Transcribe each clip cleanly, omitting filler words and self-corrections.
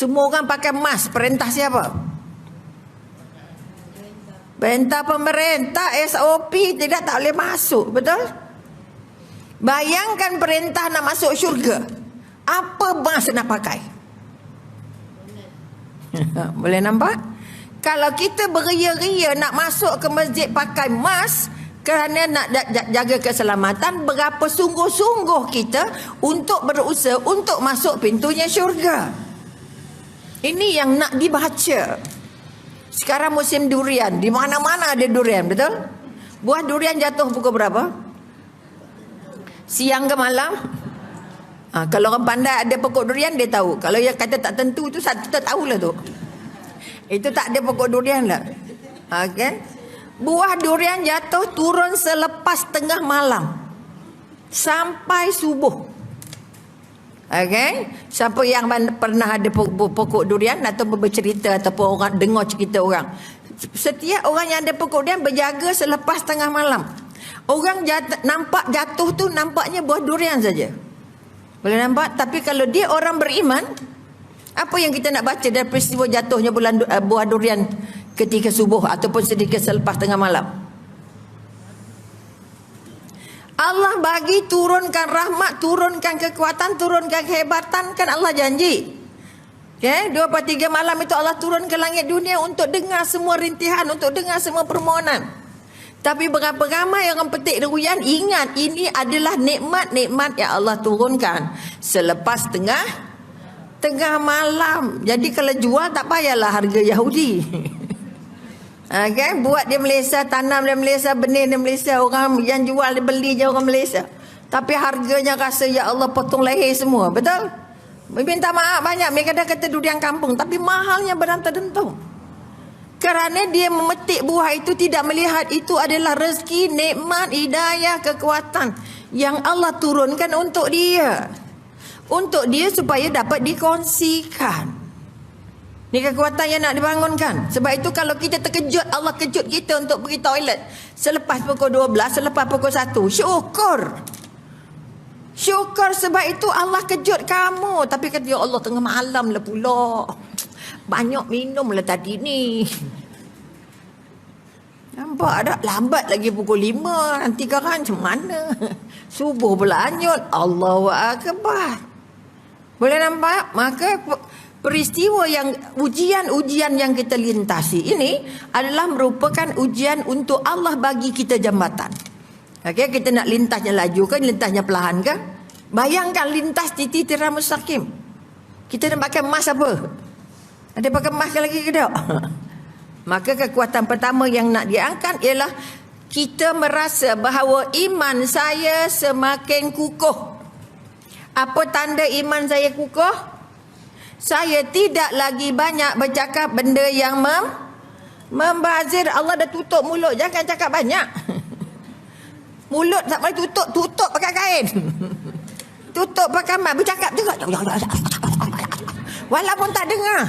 Semua orang pakai mask. Perintah siapa? Perintah pemerintah. SOP tidak tak boleh masuk. Betul? Bayangkan perintah nak masuk syurga. Apa mask nak pakai? Boleh nampak? Kalau kita beria-ria nak masuk ke masjid pakai mask kerana nak jaga keselamatan, berapa sungguh-sungguh kita untuk berusaha untuk masuk pintunya syurga. Ini yang nak dibaca. Sekarang musim durian, di mana-mana ada durian, betul? Buah durian jatuh pukul berapa? Siang ke malam? Kalau orang pandai ada pokok durian, dia tahu. Kalau yang kata tak tentu tu, kita tahulah tu. Itu tak ada pokok durian lah. Okay? Buah durian jatuh turun selepas tengah malam sampai subuh. Okay? Siapa yang pernah ada pokok durian atau bercerita ataupun orang dengar cerita orang, setiap orang yang ada pokok durian berjaga selepas tengah malam. Orang nampak jatuh tu nampaknya buah durian saja. Boleh nampak? Tapi kalau dia orang beriman, apa yang kita nak baca dari peristiwa jatuhnya buah durian ketika subuh ataupun sedikit selepas tengah malam? Allah bagi turunkan rahmat, turunkan kekuatan, turunkan kehebatan, kan Allah janji. Okay? 2/3 malam itu Allah turun ke langit dunia untuk dengar semua rintihan, untuk dengar semua permohonan. Tapi berapa ramai orang petik durian, ingat ini adalah nikmat-nikmat yang Allah turunkan selepas tengah malam. Jadi kalau jual tak payahlah harga Yahudi. Okay? Buat dia Malaysia, tanam dia Malaysia, benih dia Malaysia, orang yang jual dia beli je orang Malaysia. Tapi harganya rasa ya Allah potong leher semua. Betul? Minta maaf banyak. Mereka dah kata durian kampung, tapi mahalnya berantai-dentung. Kerana dia memetik buah itu tidak melihat itu adalah rezeki, nikmat, hidayah, kekuatan yang Allah turunkan untuk dia. Untuk dia supaya dapat dikongsikan. Ini kekuatan yang nak dibangunkan. Sebab itu kalau kita terkejut, Allah kejut kita untuk pergi toilet selepas pukul 12, selepas pukul 1. Syukur. Syukur sebab itu Allah kejut kamu. Tapi kata, ya Allah tengah malam lah pula. Banyak minum lah tadi ni. Nampak tak? Lambat lagi pukul 5. Nanti kan macam mana? Subuh pula anyut. Allahu Akbar. Boleh nampak? Maka peristiwa yang ujian-ujian yang kita lintasi ini adalah merupakan ujian untuk Allah bagi kita jambatan. Okey, kita nak lintasnya laju ke, lintasnya perlahan ke? Bayangkan lintas di titiran mustaqim. Kita nak pakai emas apa? Ada pakai emas lagi ke tak? Maka kekuatan pertama yang nak diangkat ialah kita merasa bahawa iman saya semakin kukuh. Apa tanda iman saya kukuh? Saya tidak lagi banyak bercakap benda yang membazir. Allah dah tutup mulut. Jangan cakap banyak. Mulut tak boleh tutup. Tutup pakai kain. Tutup pakai mat. Bercakap juga. Walaupun tak dengar.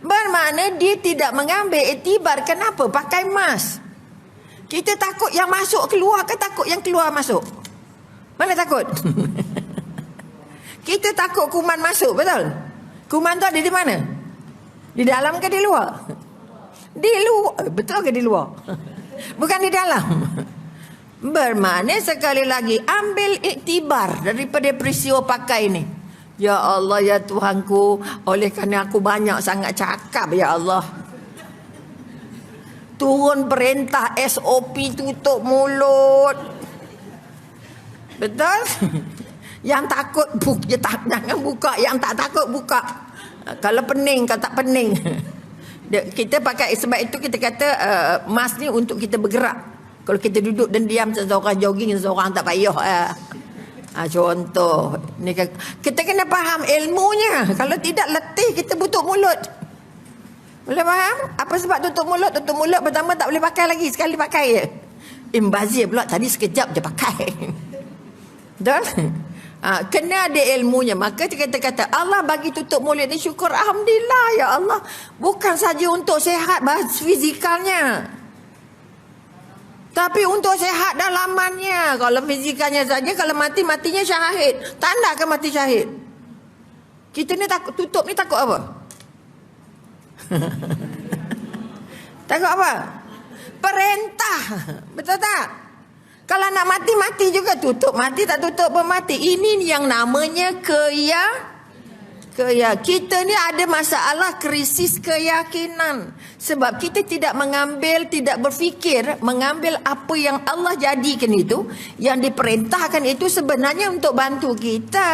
Bermakna dia tidak mengambil iktibar. Kenapa? Pakai mask. Kita takut yang masuk keluar ke takut yang keluar masuk? Mana takut? Kita takut kuman masuk. Betul? Kuman tu ada di mana? Di dalam ke di luar? Di luar. Betul ke di luar? Bukan di dalam. Bermakna sekali lagi ambil iktibar daripada peristiwa pakai ini. Ya Allah, ya Tuhanku, oleh kerana aku banyak sangat cakap, ya Allah, turun perintah SOP tutup mulut. Betul? Yang takut jangan buka, yang tak takut buka. Kalau pening, kalau tak pening. Kita pakai, sebab itu kita kata mask ni untuk kita bergerak. Kalau kita duduk dan diam, seseorang jogging, seseorang tak payah. Contoh ni, kita kena faham ilmunya. Kalau tidak letih, kita tutup mulut. Boleh faham? Apa sebab tutup mulut? Tutup mulut pertama tak boleh pakai lagi, sekali pakai je. Imbazir pula, tadi sekejap je pakai. Betul? Kena ada ilmunya. Maka kita kata Allah bagi tutup mulut ni, syukur alhamdulillah ya Allah. Bukan saja untuk sihat fizikalnya, tapi untuk sihat dalamannya. Kalau fizikalnya saja, kalau mati, matinya syahid. Tanda ke mati syahid? Kita ni takut tutup ni, takut apa? Takut apa? Perintah. Betul tak? Kalau nak mati, mati juga. Tutup mati, tak tutup pun mati. Ini yang namanya kita ni ada masalah krisis keyakinan. Sebab kita tidak berfikir mengambil apa yang Allah jadikan itu, yang diperintahkan itu sebenarnya untuk bantu kita.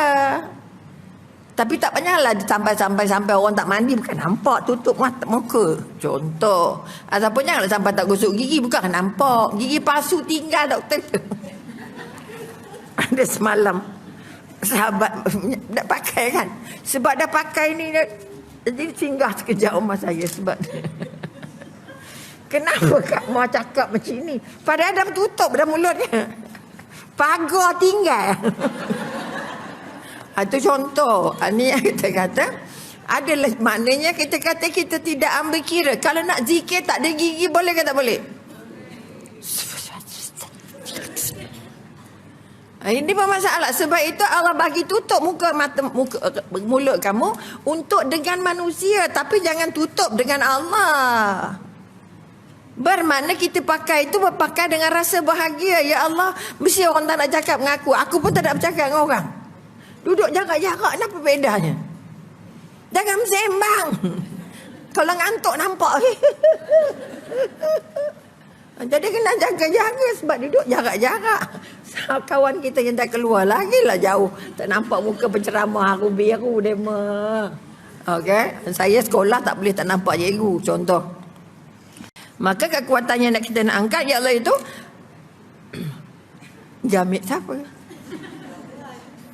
Tapi tak payahlah sampai orang tak mandi bukan nampak tutup mata muka. Contoh. Ataupun janganlah sampai tak gosok gigi bukan nampak. Gigi palsu tinggal doktor. Ada semalam sahabat dah pakai kan. Sebab dah pakai ni jadi singgah sekejap rumah saya sebab kenapa Kak mau cakap macam ni? Padahal dah tutup dah mulutnya. Pagar tinggal. Itu contoh. Ini yang kita kata adalah maknanya kita kata kita tidak ambil kira. Kalau nak zikir tak ada gigi boleh ke tak boleh? Ini pun masalah. Sebab itu Allah bagi tutup mulut kamu untuk dengan manusia. Tapi jangan tutup dengan Allah. Bermakna kita pakai itu berpakai dengan rasa bahagia. Ya Allah, mesti orang tak nak cakap dengan aku. Aku pun tak nak bercakap dengan orang. Duduk jarak-jarak, apa bedanya? Jangan sembang. Kalau ngantuk nampak. Jadi kena jaga-jaga sebab duduk jarak-jarak. Kawan kita yang dah keluar lagi lah jauh. Tak nampak muka penceramah aku biru dema. Okey, saya sekolah tak boleh tak nampak cikgu, contoh. Maka kekuatan yang kita nak angkat ya Allah itu jamit siapa?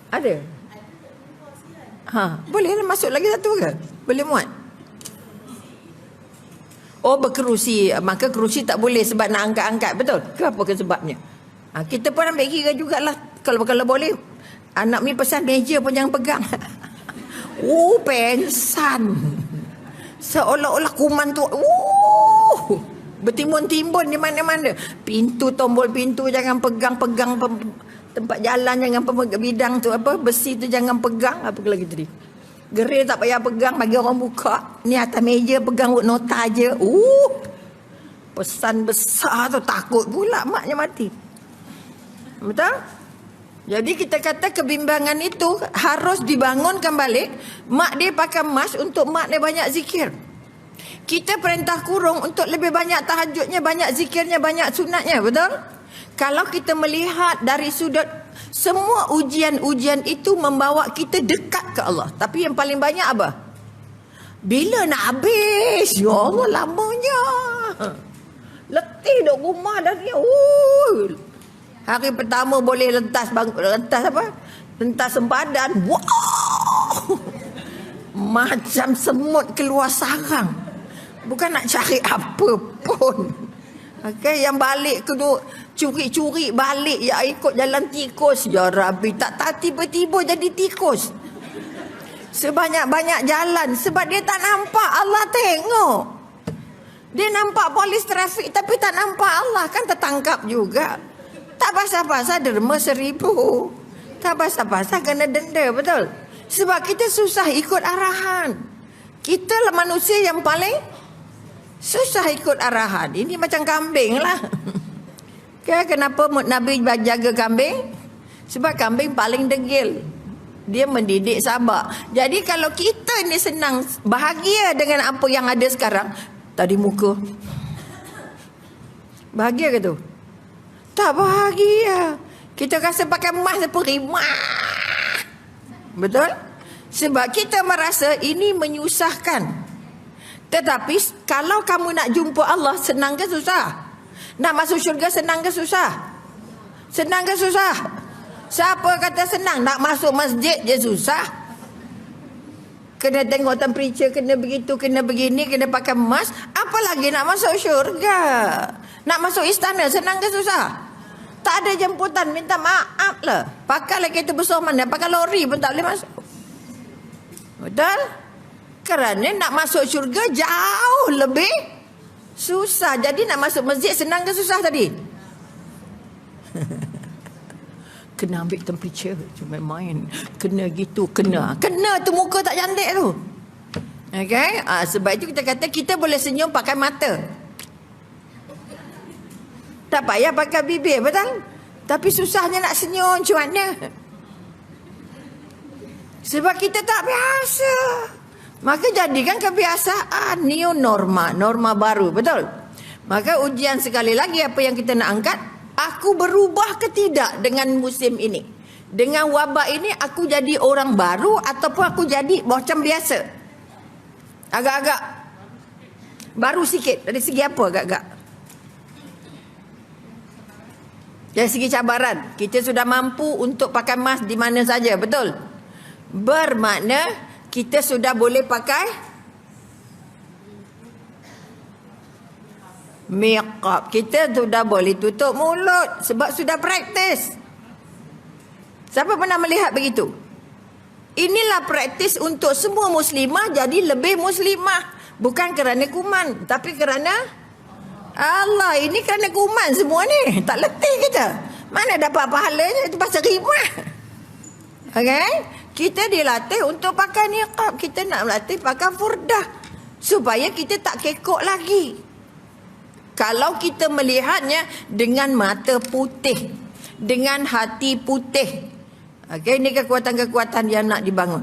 Ada? Boleh masuk lagi satu ke? Boleh muat? Oh, berkerusi. Maka kerusi tak boleh sebab nak angkat-angkat. Betul? Ke apa ke sebabnya? Kita pun ambil kira jugalah. Kalau boleh. Anak ni pesan meja pun jangan pegang. Pensan. Seolah-olah kuman tu. Bertimbun-timbun di mana-mana. Pintu, tombol pintu jangan pegang-pegang. Tempat jalan jangan bidang tu apa besi tu jangan pegang. Apa lagi tadi? Gerai tak payah pegang bagi orang buka. Ni atas meja pegang nota je. Pesan besar tu takut pula maknya mati. Betul? Jadi kita kata kebimbangan itu harus dibangunkan balik. Mak dia pakai emas untuk mak dia banyak zikir. Kita perintah kurung untuk lebih banyak tahajudnya, banyak zikirnya, banyak sunatnya. Betul? Kalau kita melihat dari sudut semua ujian-ujian itu membawa kita dekat ke Allah. Tapi yang paling banyak apa? Bila nak habis? Ya Allah lamanya. Letih duk rumah dah ni. Hari pertama boleh lentas apa? Lentas sempadan. Wow! Macam semut keluar sarang. Bukan nak cari apa pun. Okay, yang balik ke curi-curi balik ya ikut jalan tikus. Ya Rabbi, tak tiba-tiba jadi tikus. Sebanyak-banyak jalan sebab dia tak nampak Allah tengok. Dia nampak polis trafik tapi tak nampak Allah, kan tertangkap juga. Tak pasal-pasal derma 1,000. Tak pasal-pasal kena denda, betul? Sebab kita susah ikut arahan. Kita lah manusia yang paling susah ikut arahan. Ini macam kambing lah. Kenapa Nabi jaga kambing? Sebab kambing paling degil. Dia mendidik sabar. Jadi kalau kita ni senang bahagia dengan apa yang ada sekarang. Tadi muka. Bahagia ke tu? Tak bahagia. Kita rasa pakai emas rimah. Betul? Sebab kita merasa ini menyusahkan. Tetapi kalau kamu nak jumpa Allah, senang ke susah? Nak masuk syurga senang ke susah? Senang ke susah? Siapa kata senang? Nak masuk masjid je susah. Kena tengok temperature, kena begitu, kena begini, kena pakai emas. Apalagi nak masuk syurga? Nak masuk istana senang ke susah? Tak ada jemputan, minta maaf lah. Pakailah kereta besar mana, pakai lori pun tak boleh masuk. Betul? Kerana nak masuk syurga jauh lebih susah. Jadi nak masuk masjid senang ke susah tadi? Kena ambil temperature, cuma main. Kena gitu, kena tu muka tak cantik tu. Okey, sebab itu kita kata kita boleh senyum pakai mata. Tak payah pakai bibir, betul? Tapi susahnya nak senyum macam mana? Sebab kita tak biasa. Maka jadikan kebiasaan, new norma, norma baru, betul? Maka ujian sekali lagi apa yang kita nak angkat, aku berubah ke tidak dengan musim ini? Dengan wabak ini aku jadi orang baru ataupun aku jadi macam biasa? Agak-agak baru sikit. Dari segi apa agak-agak? Dari segi cabaran. Kita sudah mampu untuk pakai mask di mana saja, betul? Bermakna kita sudah boleh pakai makeup. Kita sudah boleh tutup mulut sebab sudah praktis. Siapa pernah melihat begitu? Inilah praktis untuk semua muslimah jadi lebih muslimah. Bukan kerana kuman, tapi kerana Allah. Ini kerana kuman semua ni. Tak letih kita. Mana dapat pahalanya? Itu pasal khidmat. Okey? Kita dilatih untuk pakai niqab. Kita nak latih pakai furdah. Supaya kita tak kekok lagi. Kalau kita melihatnya dengan mata putih. Dengan hati putih. Okey, ini kekuatan-kekuatan yang nak dibangun.